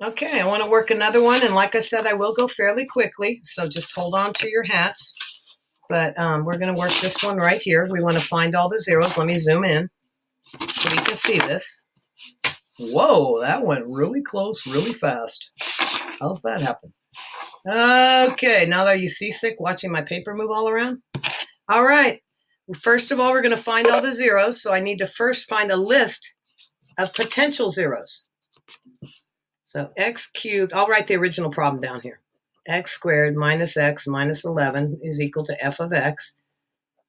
Okay, I want to work another one. And like I said, I will go fairly quickly. So just hold on to your hats. But we're going to work this one right here. We want to find all the zeros. Let me zoom in so we can see this. Whoa, that went really close, really fast. How's that happen? Okay, now are you seasick watching my paper move all around? All right. First of all, we're going to find all the zeros. So I need to first find a list of potential zeros. So x cubed, I'll write the original problem down here. X squared minus x minus 11 is equal to f of x.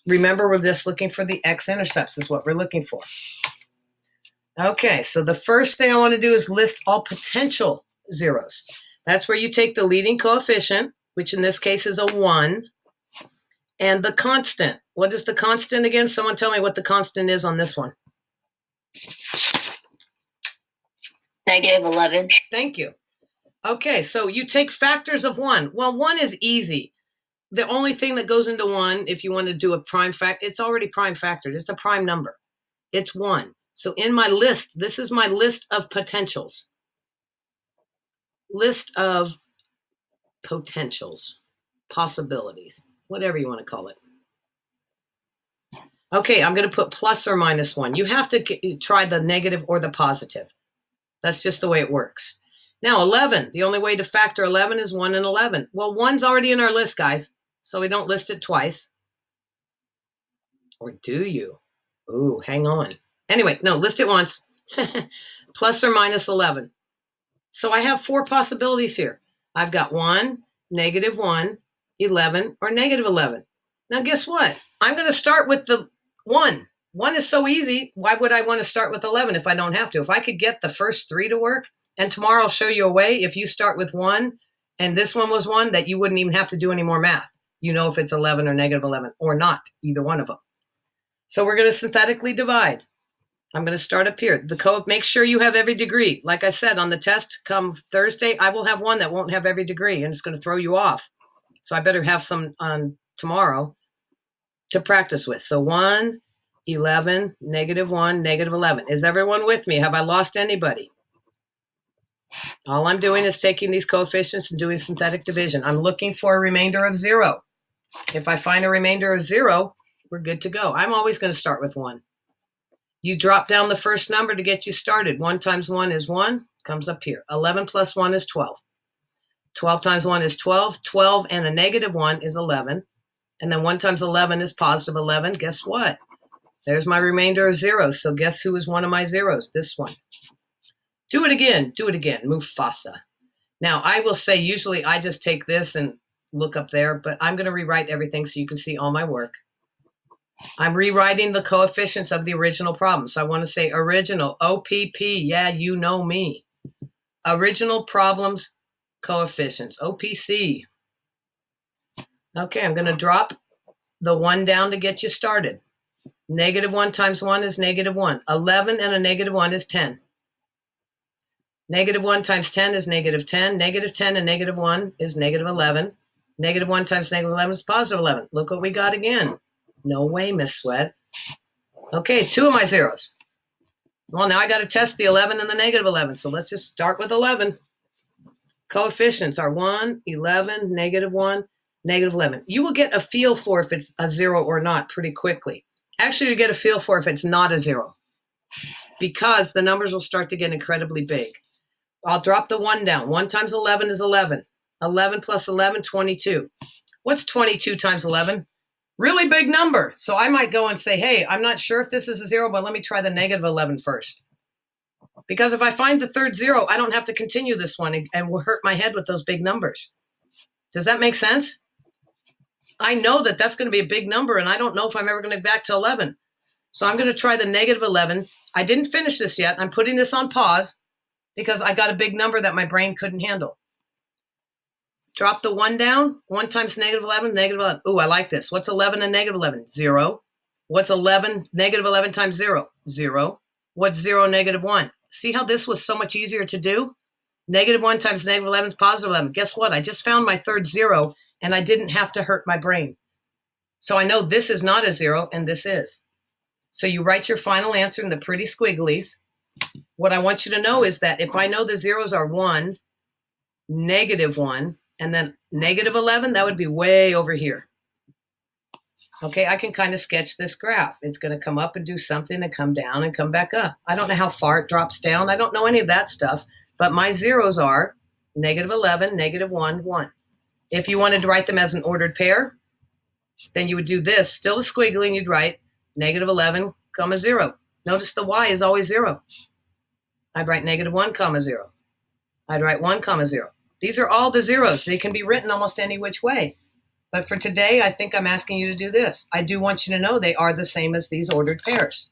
Remember, we're just looking for the x-intercepts is what we're looking for. Okay, so the first thing I want to do is list all potential zeros. That's where you take the leading coefficient, which in this case is a 1, and the constant. What is the constant again? Someone tell me what the constant is on this one. -11. Thank you. Okay, so you take factors of 1. Well, 1 is easy. The only thing that goes into 1, if you want to do a prime factor, it's already prime factored. It's a prime number. It's 1. So in my list, this is my list of potentials. List of potentials, possibilities, whatever you want to call it. Okay, I'm going to put plus or minus 1. You have to try the negative or the positive. That's just the way it works. Now, 11, the only way to factor 11 is 1 and 11. Well, 1's already in our list, guys, so we don't list it twice. Or do you? Ooh, hang on. Anyway, no, list it once. Plus or minus 11. So I have 4 possibilities here. I've got 1, -1, 11, or -11. Now, guess what? I'm going to start with the 1. 1 is so easy. Why would I want to start with 11 if I don't have to? If I could get the first 3 to work, and tomorrow I'll show you a way, if you start with 1 and this one was 1, that you wouldn't even have to do any more math. You know if it's 11 or -11 or not, either one of them. So we're going to synthetically divide. I'm going to start up here. Make sure you have every degree. Like I said, on the test come Thursday, I will have one that won't have every degree, and it's going to throw you off. So I better have some on tomorrow to practice with. So 1, 11, -1, -11. Is everyone with me? Have I lost anybody? All I'm doing is taking these coefficients and doing synthetic division. I'm looking for a remainder of 0. If I find a remainder of 0, we're good to go. I'm always going to start with 1. You drop down the first number to get you started. 1 times 1 is 1, comes up here. 11 plus 1 is 12. 12 times 1 is 12. 12 and a -1 is 11. And then 1 times 11 is positive 11. Guess what? There's my remainder of 0. So guess who is one of my zeros? This one. Do it again. Do it again. Mufasa. Now, I will say usually I just take this and look up there, but I'm going to rewrite everything so you can see all my work. I'm rewriting the coefficients of the original problem. So I want to say original, OPP. Yeah, you know me. Original problems coefficients, OPC. Okay, I'm going to drop the 1 down to get you started. -1 times 1 is -1. 11 and a -1 is 10. -1 times 10 is -10. -10 and -1 is -11. -1 times -11 is positive 11. Look what we got again. No way, Miss Sweat. Okay, 2 of my zeros. Well, now I got to test the 11 and the -11. So let's just start with 11. Coefficients are 1, 11, -1, -11. You will get a feel for if it's a 0 or not pretty quickly. Actually, you get a feel for if it's not a 0, because the numbers will start to get incredibly big. I'll drop the 1 down. 1 times 11 is 11. 11 plus 11, 22. What's 22 times 11? Really big number. So I might go and say, hey, I'm not sure if this is a 0, but let me try the -11 first. Because if I find the third 0, I don't have to continue this one and will hurt my head with those big numbers. Does that make sense? I know that that's going to be a big number, and I don't know if I'm ever going to get back to 11. So I'm going to try the -11. I didn't finish this yet. I'm putting this on pause because I got a big number that my brain couldn't handle. Drop the 1 down. 1 times -11, -11. Ooh, I like this. What's 11 and -11? 0. What's 11, -11 times 0? 0. What's 0, -1? See how this was so much easier to do? -1 times -11 is positive 11. Guess what? I just found my third 0, and I didn't have to hurt my brain. So I know this is not a 0, and this is. So you write your final answer in the pretty squigglies. What I want you to know is that if I know the zeros are 1, -1, and then -11, that would be way over here. Okay, I can kind of sketch this graph. It's going to come up and do something and come down and come back up. I don't know how far it drops down. I don't know any of that stuff, but my zeros are -11, -1, 1. If you wanted to write them as an ordered pair, then you would do this, still a squiggly, and you'd write -11, 0. Notice the y is always 0. I'd write -1, 0. I'd write 1, 0. These are all the zeros. They can be written almost any which way. But for today, I think I'm asking you to do this. I do want you to know they are the same as these ordered pairs.